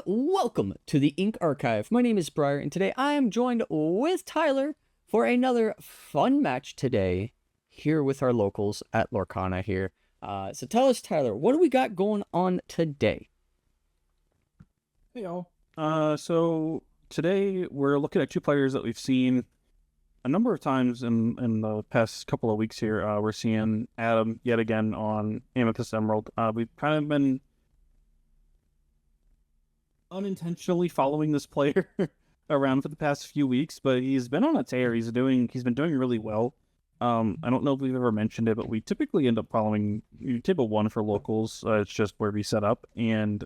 and welcome to the Ink Archive. My name is Briar, and today I am joined with Tyler for another fun match today here with our locals at Lorcana here. So tell us, Tyler, what do we got going on today? Hey y'all. So today we're looking at two players that we've seen a number of times in the past couple of weeks here. We're seeing Adam yet again on Amethyst Emerald. We've kind of been unintentionally following this player around for the past few weeks, but he's been on a tear. He's been doing really well. I don't know if we've ever mentioned it, but we typically end up following table one for locals. It's just where we set up, and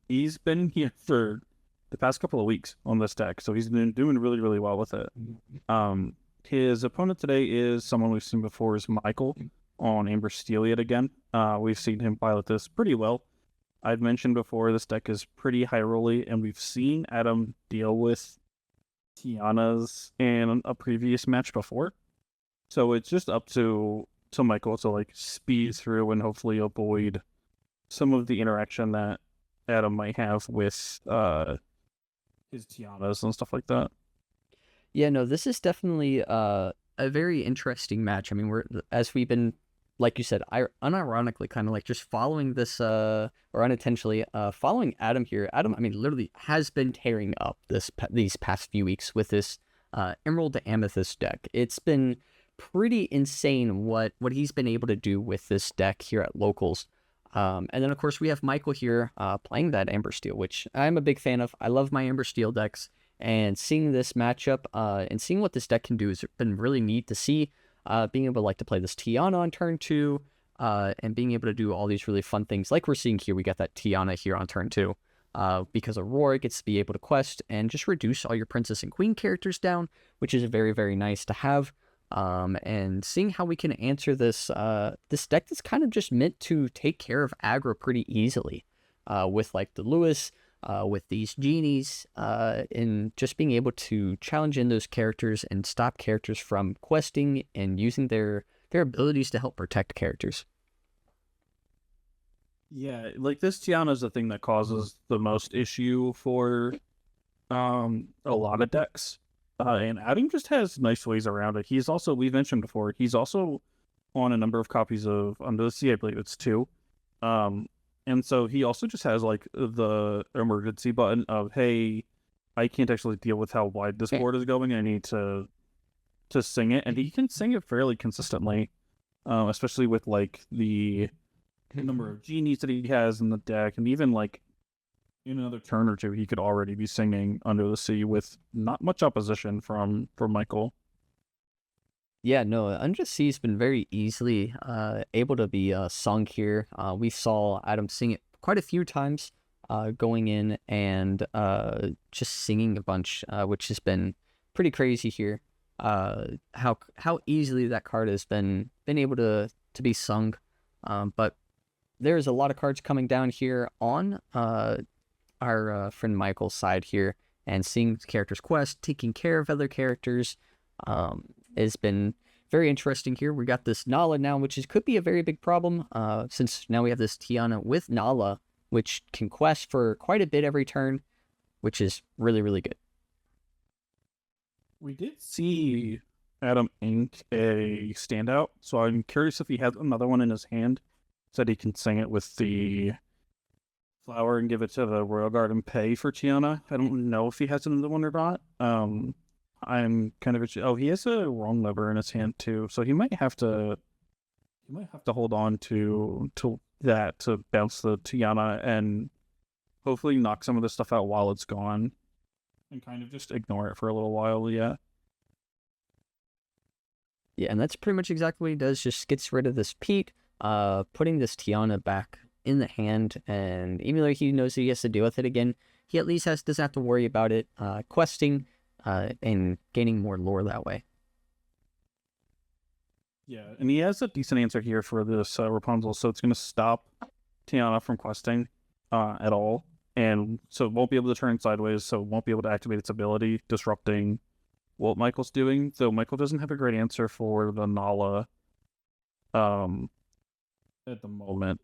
he's been here for the past couple of weeks on this deck, so he's been doing really, really well with it. His opponent today is someone we've seen before, is Michael on Amber Steel yet again. We've seen him pilot this pretty well. I've mentioned before, this deck is pretty high rolly, and we've seen Adam deal with Tiana's in a previous match before. So it's just up to Michael to like speed through and hopefully avoid some of the interaction that Adam might have with his Tianas and stuff like that. Yeah, no, this is definitely a very interesting match. I mean, as we've been, like you said, unironically kind of like just following this, or unintentionally, following Adam here. Adam, I mean, literally has been tearing up these past few weeks with this Emerald to Amethyst deck. It's been pretty insane what he's been able to do with this deck here at Locals. And then, of course, we have Michael here playing that Amber Steel, which I'm a big fan of. I love my Amber Steel decks, and seeing this matchup and seeing what this deck can do has been really neat to see. Being able to play this Tiana on turn 2, and being able to do all these really fun things. Like we're seeing here, we got that Tiana here on turn 2. Because Aurora gets to be able to quest and just reduce all your Princess and Queen characters down, which is very, very nice to have. And seeing how we can answer this this deck that's kind of just meant to take care of aggro pretty easily, with like the Lewis, with these genies, and just being able to challenge in those characters and stop characters from questing and using their abilities to help protect characters. Yeah, like this Tiana is the thing that causes the most issue for a lot of decks. And Adam just has nice ways around it. He's also, we've mentioned before, he's also on a number of copies of Under the Sea, I believe it's 2. And so he also just has like the emergency button of, hey, I can't actually deal with how wide this board is going. I need to sing it, and he can sing it fairly consistently, especially with like the number of genies that he has in the deck, and even like in another turn or two, he could already be singing Under the Sea with not much opposition from Michael. Yeah, no, Under the Sea's been very easily able to be sung here. We saw Adam sing it quite a few times, going in and just singing a bunch, which has been pretty crazy here. How easily that card has been able to be sung. But there's a lot of cards coming down here on our friend Michael's side here, and seeing characters quest, taking care of other characters, has been very interesting here. We got this Nala now, which could be a very big problem, since now we have this Tiana with Nala, which can quest for quite a bit every turn, which is really, really good. We did see Adam ink a standout, so I'm curious if he has another one in his hand, so that he can sing it with the flower and give it to the Royal Guard and pay for Tiana. I don't know if he has another one or not. I'm kind of oh, he has a wrong lever in his hand too, so he might have to hold on to that to bounce the Tiana and hopefully knock some of this stuff out while it's gone, and kind of just ignore it for a little while. Yeah. Yeah, and that's pretty much exactly what he does. Just gets rid of this Pete, putting this Tiana back in the hand, and even though he knows he has to deal with it again, he at least doesn't have to worry about it questing and gaining more lore that way. Yeah, and he has a decent answer here for this Rapunzel, so it's going to stop Tiana from questing at all, and so it won't be able to turn sideways, so it won't be able to activate its ability, disrupting what Michael's doing. So Michael doesn't have a great answer for the Nala at the moment.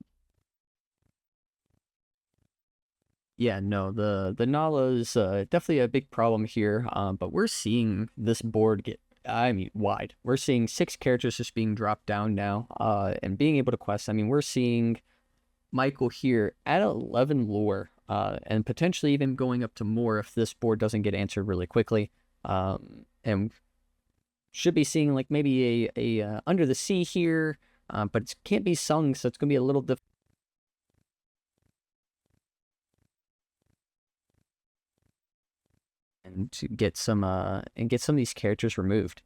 Yeah, no, the Nala is definitely a big problem here. But we're seeing this board get, I mean, wide. We're seeing 6 characters just being dropped down now, and being able to quest. I mean, we're seeing Michael here at 11 lore, and potentially even going up to more if this board doesn't get answered really quickly. And should be seeing like maybe a Under the Sea here, but it can't be sung, so it's gonna be a little difficult to get some of these characters removed.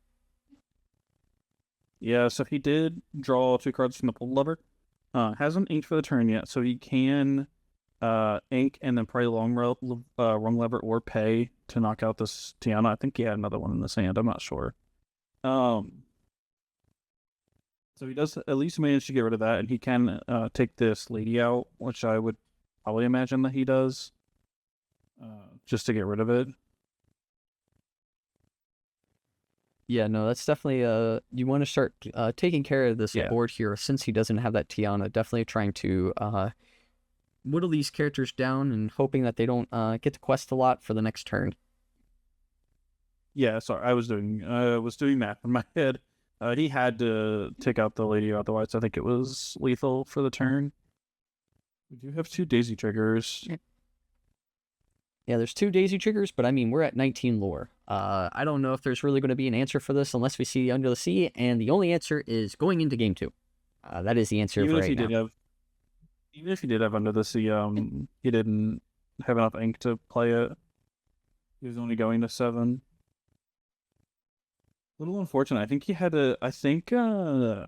Yeah, so he did draw 2 cards from the pull lever. Hasn't inked for the turn yet, so he can ink and then play wrong lever or pay to knock out this Tiana. I think he had another one in his hand. I'm not sure. So he does at least manage to get rid of that, and he can take this lady out, which I would probably imagine that he does, just to get rid of it. Yeah, no, that's definitely you want to start taking care of this board here since he doesn't have that Tiana. Definitely trying to whittle these characters down and hoping that they don't get to quest a lot for the next turn. Yeah, sorry, I was doing math in my head. He had to take out the lady, otherwise I think it was lethal for the turn. We do have 2 daisy triggers. Yeah, there's 2 daisy triggers, but I mean, we're at 19 lore. I don't know if there's really going to be an answer for this unless we see Under the Sea, and the only answer is going into game 2. That is the answer Even for if right he now. even if he did have Under the Sea, he didn't have enough ink to play it. He was only going to 7. A little unfortunate. I think he had to. I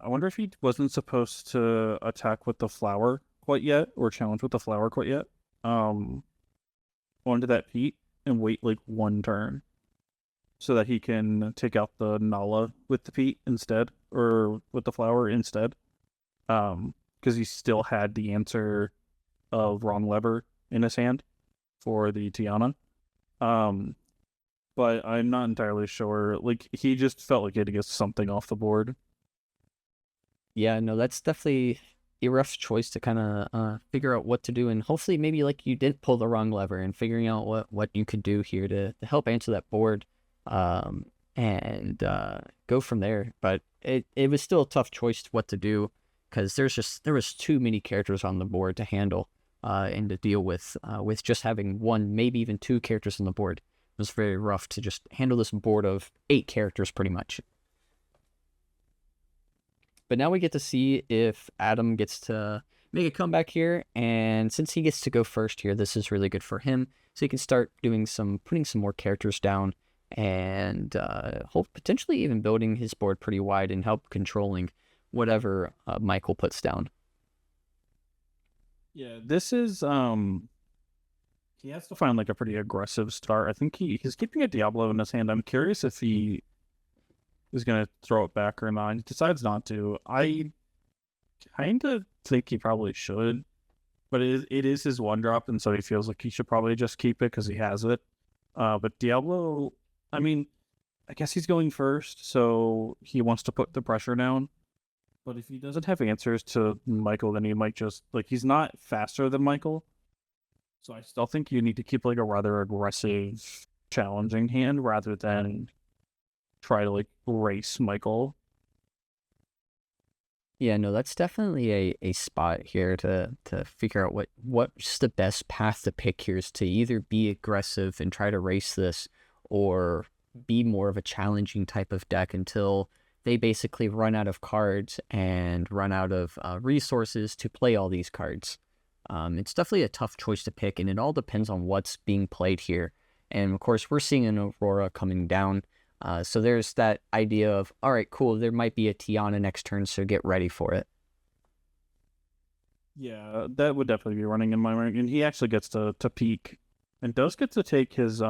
wonder if he wasn't supposed to attack with the flower quite yet, or challenge with the flower quite yet. Onto that Pete and wait like 1 turn, so that he can take out the Nala with the Pete instead, or with the flower instead. Because he still had the answer of wrong lever in his hand for the Tiana. But I'm not entirely sure. Like, he just felt like he had to get something off the board. Yeah, no, that's definitely a rough choice to kind of figure out what to do, and hopefully maybe like you did pull the wrong lever and figuring out what you could do here to help answer that board, and go from there. But it was still a tough choice what to do because there was too many characters on the board to handle, and to deal with just having 1, maybe even 2 characters on the board. It was very rough to just handle this board of 8 characters pretty much. But now we get to see if Adam gets to make a comeback here, and since he gets to go first here, this is really good for him. So he can start putting some more characters down, and hope potentially even building his board pretty wide and help controlling whatever Michael puts down. Yeah, this is he has to find like a pretty aggressive start. I think he's keeping a Diablo in his hand. I'm curious if he is going to throw it back or not. He decides not to. I kind of think he probably should, but it is his 1 drop, and so he feels like he should probably just keep it because he has it. But Diablo, I mean, I guess he's going first, so he wants to put the pressure down. But if he doesn't have answers to Michael, then he might just, like, he's not faster than Michael. So I still think you need to keep like a rather aggressive, challenging hand rather than try to like race Michael. Yeah, no, that's definitely a spot here to figure out what's the best path to pick here, is to either be aggressive and try to race this, or be more of a challenging type of deck until they basically run out of cards and run out of resources to play all these cards. It's definitely a tough choice to pick, and it all depends on what's being played here. And of course, we're seeing an Aurora coming down. So there's that idea of, all right, cool, there might be a Tiana next turn, so get ready for it. Yeah, that would definitely be running in my mind. And he actually gets to peak and does get to take his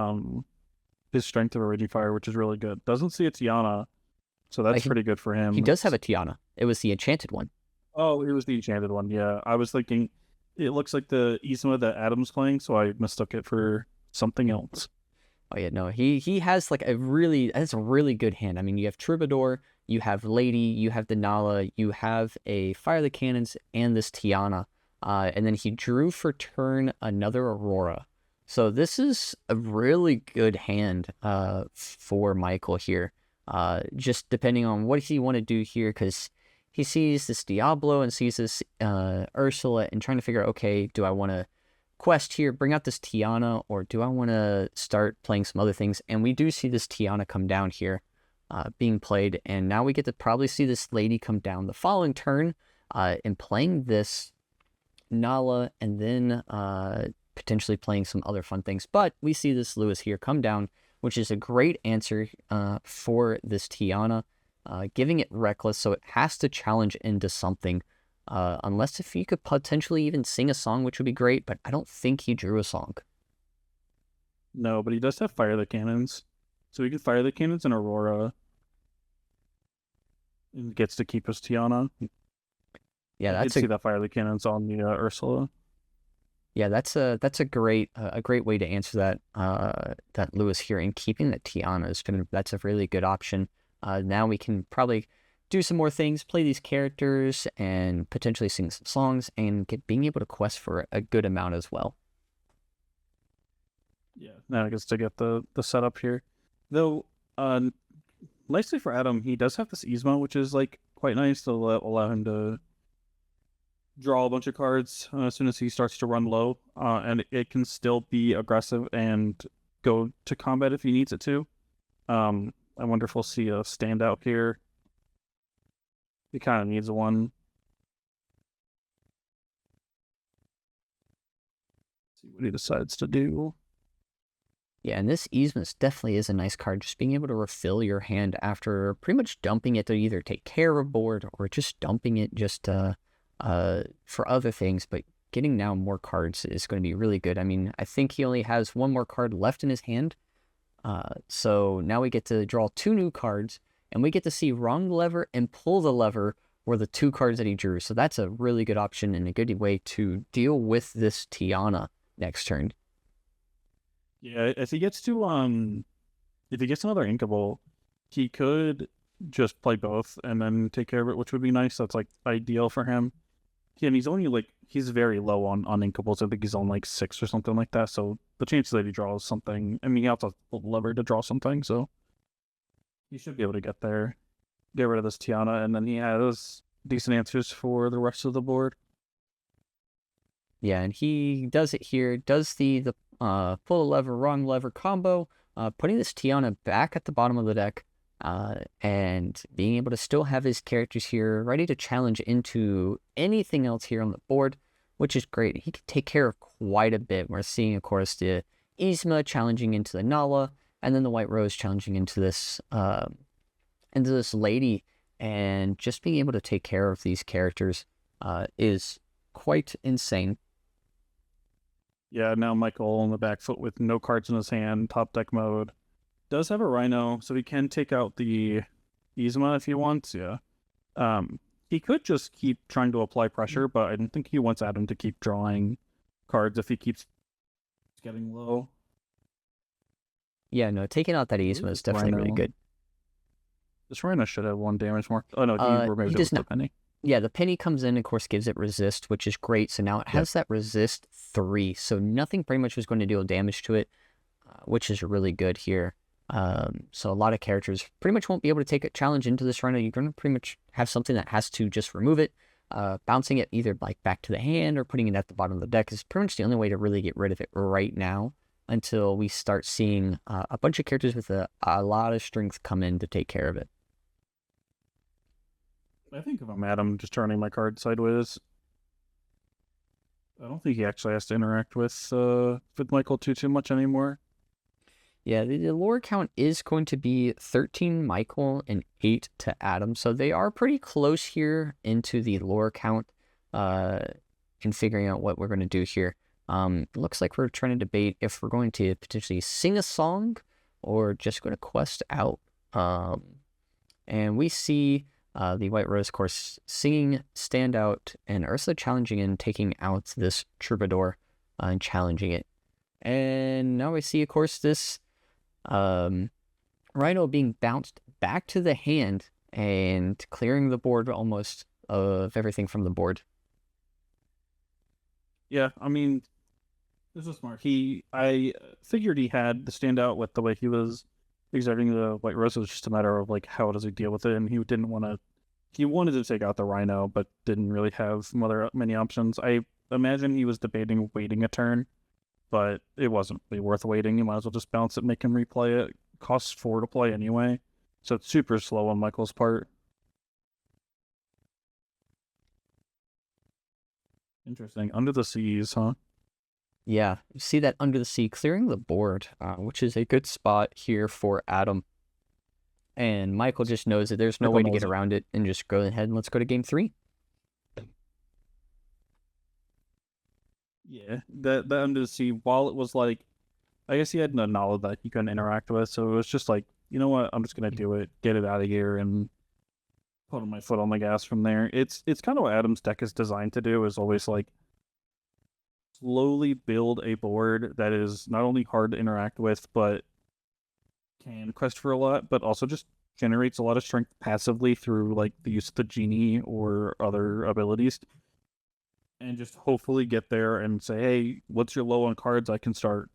strength of a Raging Fire, which is really good. Doesn't see a Tiana, so that's pretty good for him. He does have a Tiana. It was the enchanted one. Oh, it was the enchanted one. Yeah, I was thinking it looks like the Isma that Adam's playing, so I mistook it for something else. Oh yeah, no, he has like that's a really good hand. I mean, you have Troubadour, you have Lady, you have the Nala, you have a Fire the Cannons, and this Tiana. And then he drew for turn another Aurora. So this is a really good hand for Michael here. Just depending on what he want to do here, because he sees this Diablo and sees this Ursula and trying to figure out, okay, do I want to quest here, bring out this Tiana, or do I want to start playing some other things? And we do see this Tiana come down here being played, and now we get to probably see this lady come down the following turn and playing this Nala, and then potentially playing some other fun things. But we see this Lewis here come down, which is a great answer for this Tiana, giving it Reckless, so it has to challenge into something. Unless if you could potentially even sing a song, which would be great, but I don't think he drew a song. No, but he does have Fire the Cannons. So he can Fire the Cannons and Aurora. And gets to keep his Tiana. Yeah, I did see that Fire the Cannons on the Ursula. Yeah, that's a great way to answer that that Lewis here, and keeping the Tiana is that's a really good option. Now we can probably do some more things, play these characters, and potentially sing some songs, and being able to quest for a good amount as well. Yeah, now I guess to get the setup here. Though, nicely for Adam, he does have this Yzma, which is like quite nice to allow him to draw a bunch of cards as soon as he starts to run low, and it can still be aggressive and go to combat if he needs it to. I wonder if we'll see a standout here. He kind of needs one. See what he decides to do. Yeah, and this Yzma definitely is a nice card. Just being able to refill your hand after pretty much dumping it to either take care of a board or just dumping it just for other things. But getting now more cards is going to be really good. I mean, I think he only has one more card left in his hand. So now we get to draw 2 new cards, and we get to see Wrong Lever and Pull the Lever were the 2 cards that he drew. So that's a really good option and a good way to deal with this Tiana next turn. Yeah, if he gets to another Inkable, he could just play both and then take care of it, which would be nice. That's like ideal for him. Yeah, and he's only he's very low on Inkables. I think he's on like 6 or something like that. So the chances that he draws something, I mean, he also has a lever to draw something, so he should be able to get there, get rid of this Tiana, and then he has decent answers for the rest of the board. Yeah, and he does it here, does the pull a lever, wrong lever combo, putting this Tiana back at the bottom of the deck, and being able to still have his characters here ready to challenge into anything else here on the board, which is great. He can take care of quite a bit. We're seeing, of course, the Yzma challenging into the Nala, and then the White Rose challenging into this lady, and just being able to take care of these characters is quite insane. Yeah, now Michael on the back foot with no cards in his hand, top deck mode. Does have a Rhino, so he can take out the Yzma if he wants, yeah. He could just keep trying to apply pressure, but I don't think he wants Adam to keep drawing cards if he keeps getting low. Yeah, no, taking out that Yzma is definitely really good. This Rhino should have 1 damage mark. Oh no, he removes it with the penny. Yeah, the penny comes in, of course, gives it resist, which is great. So now it has that resist 3. So nothing pretty much was going to deal damage to it, which is really good here. So a lot of characters pretty much won't be able to take a challenge into this Rhino. You're going to pretty much have something that has to just remove it. Bouncing it either back to the hand or putting it at the bottom of the deck is pretty much the only way to really get rid of it right now, until we start seeing a bunch of characters with a lot of strength come in to take care of it. I think if I'm Adam, just turning my card sideways. I don't think he actually has to interact with Michael too much anymore. Yeah, the lore count is going to be 13 Michael and 8 to Adam, so they are pretty close here into the lore count in figuring out what we're going to do here. Looks like we're trying to debate if we're going to potentially sing a song or just going to quest out. And we see the White Rose, of course, singing Standout, and Ursula challenging and taking out this Troubadour and challenging it. And now we see, of course, this Rhino being bounced back to the hand and clearing the board almost of everything from the board. Yeah, I mean, this is smart. I figured he had the standout with the way he was exerting the White Rose. It was just a matter of like how does he deal with it, and he didn't want to. He wanted to take out the Rhino, but didn't really have many options. I imagine he was debating waiting a turn, but it wasn't really worth waiting. You might as well just bounce it, make him replay it. Costs 4 to play anyway, so it's super slow on Michael's part. Interesting. Under the Seas, huh? Yeah, you see that Under the Sea clearing the board, which is a good spot here for Adam. And Michael just knows that there's no Michael way to knows get it. around it and just go ahead and let's go to game 3. Yeah, that Under the Sea, while it was like, I guess he had no knowledge that he couldn't interact with, so it was just like, you know what, I'm just gonna do it, get it out of here, and put my foot on the gas from there. It's kind of what Adam's deck is designed to do, is always like slowly build a board that is not only hard to interact with, but can quest for a lot, but also just generates a lot of strength passively through like the use of the genie or other abilities, and just hopefully get there and say, hey, what's your low on cards? I can start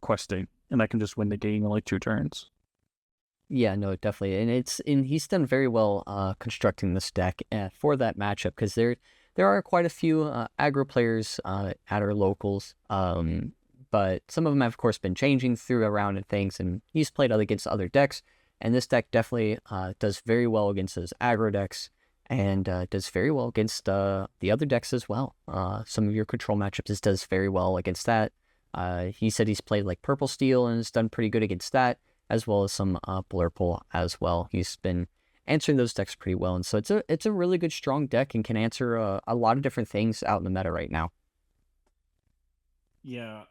questing, and I can just win the game in like 2 turns. Yeah, no, definitely, and he's done very well constructing this deck for that matchup because there are quite a few aggro players at our locals, but some of them have of course been changing through around and things, and he's played against other decks, and this deck definitely does very well against those aggro decks, and does very well against the other decks as well. Some of your control matchups, it does very well against that. He said he's played like Purple Steel and has done pretty good against that, as well as some Blurple as well. He's been answering those decks pretty well, and so it's a really good strong deck and can answer a lot of different things out in the meta right now. Yeah.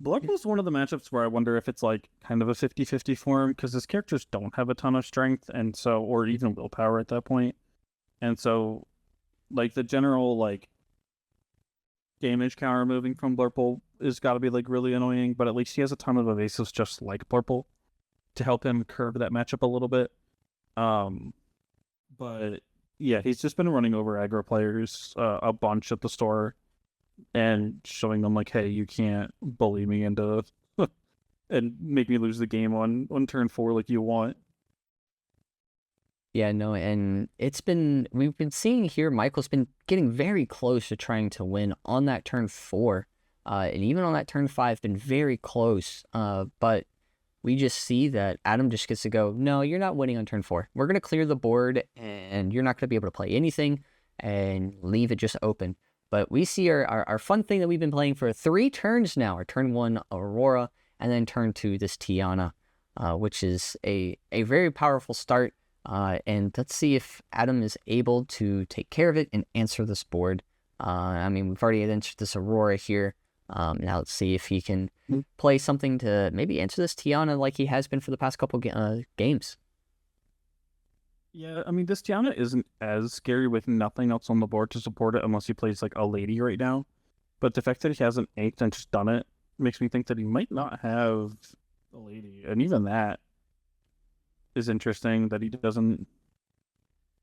Blurple is one of the matchups where I wonder if it's like kind of a 50-50 for him, because his characters don't have a ton of strength, and so, or even willpower at that point. And so like the general like damage counter moving from Blurple is got to be like really annoying, but at least he has a ton of evasives just like Blurple to help him curve that matchup a little bit. Um, but yeah, he's just been running over aggro players a bunch at the store and showing them like, hey, you can't bully me into and make me lose the game on turn 4 like you want. Yeah, no, and we've been seeing here Michael's been getting very close to trying to win on that turn 4, and even on that turn 5, been very close. But we just see that Adam just gets to go, no, you're not winning on turn 4. We're gonna clear the board, and you're not gonna be able to play anything, and leave it just open. But we see our fun thing that we've been playing for 3 turns now. Our turn 1 Aurora, and then turn 2 this Tiana, which is a very powerful start. And let's see if Adam is able to take care of it and answer this board. I mean, we've already answered this Aurora here. Now let's see if he can play something to maybe answer this Tiana like he has been for the past couple games. Yeah, I mean, this Tiana isn't as scary with nothing else on the board to support it unless he plays like a lady right now. But the fact that he hasn't inked and just done it makes me think that he might not have a lady. And even that is interesting that he doesn't.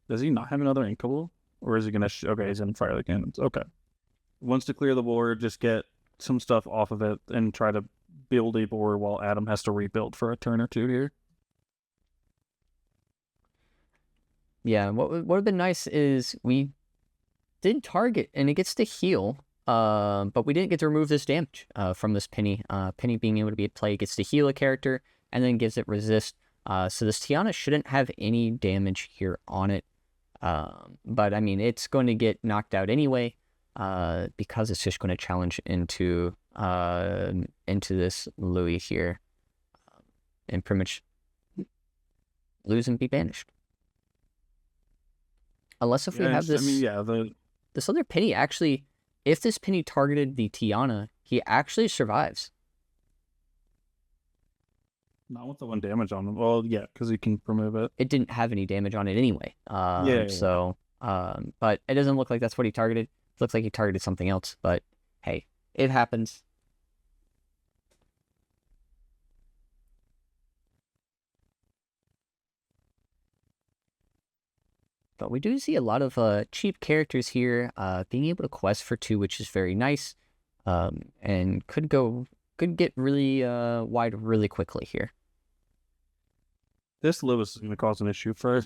Does he not have another inkable? Or is he going to. Okay, he's in Fire the Cannons. Okay. Wants to clear the board, just get some stuff off of it and try to build a board while Adam has to rebuild for a turn or 2 here. Yeah, what would have been nice is we did target and it gets to heal, but we didn't get to remove this damage from this Penny. Penny being able to be at play gets to heal a character and then gives it resist. So this Tiana shouldn't have any damage here on it. But I mean, it's going to get knocked out anyway, because it's just going to challenge into this Louis here, and pretty much lose and be banished. Unless if we have this, I mean, yeah, this other Penny actually, if this Penny targeted the Tiana, he actually survives. not with the 1 damage on him. Well, yeah, because he can remove it. It didn't have any damage on it anyway. Yeah. So, but it doesn't look like that's what he targeted. It looks like he targeted something else. But hey, it happens. but we do see a lot of cheap characters here being able to quest for 2, which is very nice, and could get really wide really quickly here. This Lewis is going to cause an issue for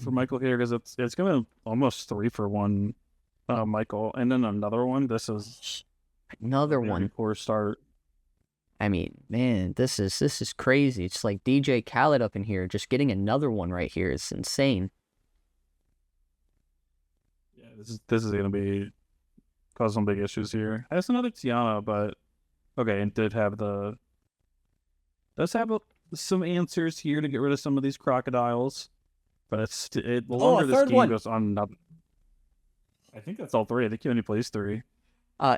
Michael here, because it's going to almost 3 for 1 Michael, and then another one. This is another one. Poor start. I mean, man, this is crazy. It's like DJ Khaled up in here, just getting another one right here. It's insane. Yeah, this is going to be cause some big issues here. That's another Tiana, but okay, and does have some answers here to get rid of some of these crocodiles, but the longer this game goes on. I think that's all 3. I think he only plays 3.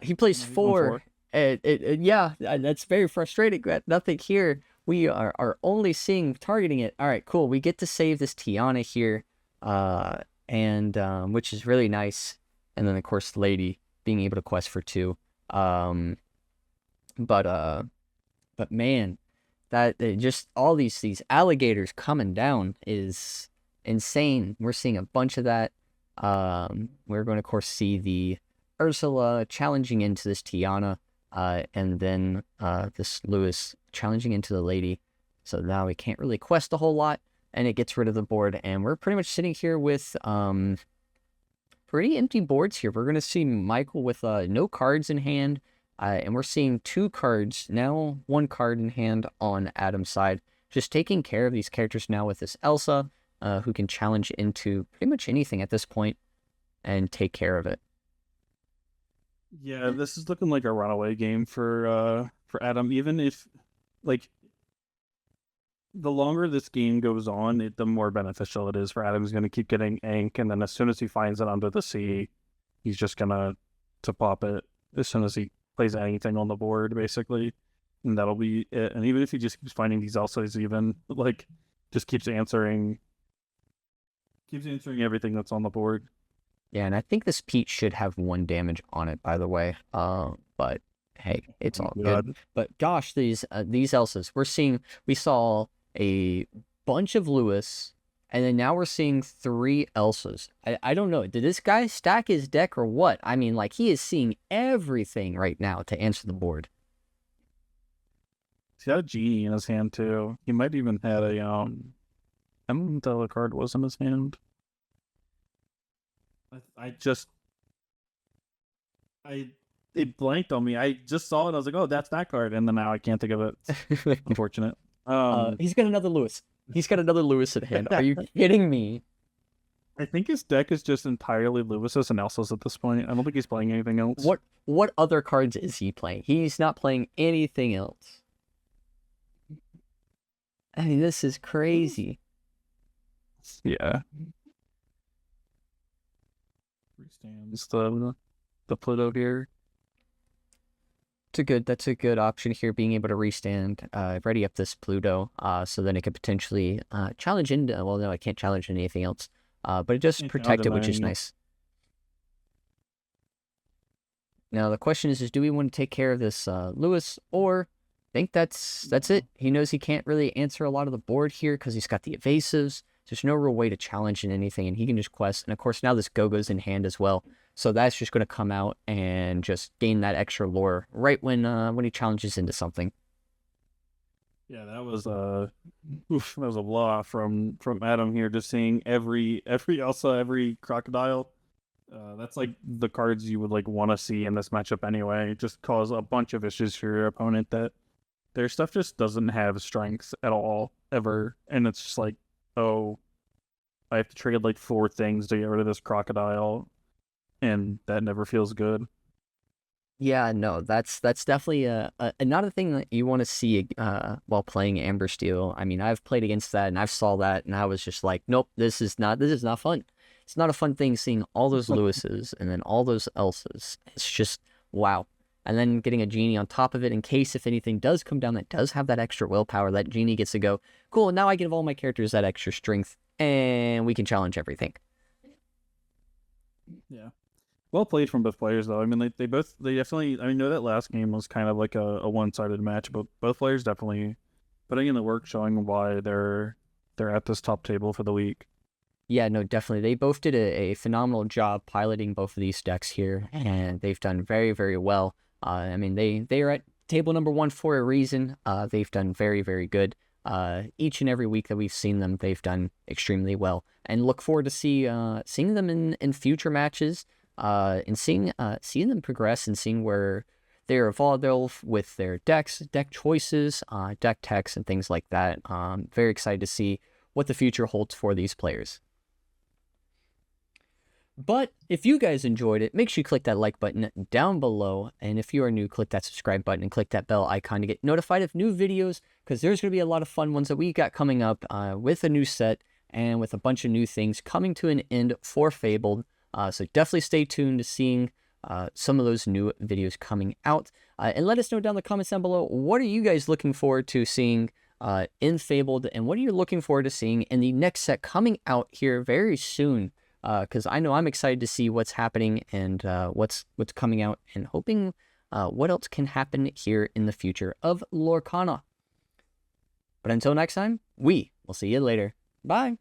He plays 4. Yeah, that's very frustrating. Nothing here. We are only seeing targeting it. All right, cool. We get to save this Tiana here, and which is really nice. And then of course the lady being able to quest for 2. But man, that just all these alligators coming down is insane. We're seeing a bunch of that. We're going to of course see the Ursula challenging into this Tiana. And then this Lewis challenging into the lady. So now we can't really quest a whole lot, and it gets rid of the board. And we're pretty much sitting here with pretty empty boards here. We're going to see Michael with no cards in hand, and we're seeing 2 cards, now 1 card in hand on Adam's side. Just taking care of these characters now with this Elsa, who can challenge into pretty much anything at this point and take care of it. Yeah, this is looking like a runaway game for Adam. Even if, like, the longer this game goes on, the more beneficial it is for Adam. He's going to keep getting ink, and then as soon as he finds it under the sea, he's just gonna to pop it as soon as he plays anything on the board, basically, and that'll be it. And even if he just keeps finding these Elsas, even like just keeps answering everything that's on the board. Yeah, and I think this Pete should have 1 damage on it, by the way. But hey, it's all good. But gosh, these Elsas, we saw a bunch of Lewis, and then now we're seeing 3 Elsas. I don't know. Did this guy stack his deck or what? I mean, like, he is seeing everything right now to answer the board. He's got a genie in his hand too. He might even had a I don't know what the other card was in his hand. It blanked on me. I just saw it. I was like, oh, that's that card. And then now I can't think of it. Unfortunate. He's got another Lewis. He's got another Lewis in hand. Are you kidding me? I think his deck is just entirely Lewis's and Elsa's at this point. I don't think he's playing anything else. What other cards is he playing? He's not playing anything else. I mean, this is crazy. Yeah. Stands the Pluto here. That's a good option here, being able to restand, ready up this Pluto, so then it could potentially challenge into. Well, no, I can't challenge anything else, but it just protect it, which is nice. Now the question is do we want to take care of this Lewis, or think that's it? He knows he can't really answer a lot of the board here because he's got the evasives. There's no real way to challenge in anything, and he can just quest. And of course, now this Go-Go's in hand as well, so that's just going to come out and just gain that extra lore right when he challenges into something. Yeah, that was a blowout from Adam here. Just seeing every Elsa, every crocodile. That's like the cards you would like want to see in this matchup anyway. Just cause a bunch of issues for your opponent that their stuff just doesn't have strength at all ever, and it's just like, oh, I have to trade like 4 things to get rid of this crocodile, and that never feels good. Yeah, no, that's definitely not a thing that you want to see while playing Amber Steel. I mean, I've played against that, and I saw that, and I was just like, nope, this is not fun. It's not a fun thing seeing all those Lewises and then all those Elsas. It's just, wow. And then getting a genie on top of it in case if anything does come down that does have that extra willpower, that genie gets to go, cool, now I give all my characters that extra strength, and we can challenge everything. Yeah. Well played from both players, though. I mean, they definitely, I know that last game was kind of like a one-sided match, but both players definitely putting in the work, showing why they're at this top table for the week. Yeah, no, definitely. They both did a phenomenal job piloting both of these decks here, and they've done very, very well. I mean, they are at table number one for a reason. They've done very, very good. Each and every week that we've seen them, they've done extremely well, and look forward to seeing them in future matches, and seeing them progress and seeing where they're evolved with their decks, deck choices, deck techs, and things like that. Very excited to see what the future holds for these players. But if you guys enjoyed it, make sure you click that like button down below. And if you are new, click that subscribe button and click that bell icon to get notified of new videos, because there's going to be a lot of fun ones that we got coming up with a new set and with a bunch of new things coming to an end for Fabled. So definitely stay tuned to seeing some of those new videos coming out. And let us know down in the comments down below, what are you guys looking forward to seeing in Fabled, and what are you looking forward to seeing in the next set coming out here very soon? Because I know I'm excited to see what's happening and what's coming out, and hoping what else can happen here in the future of Lorcana. But until next time, we will see you later. Bye.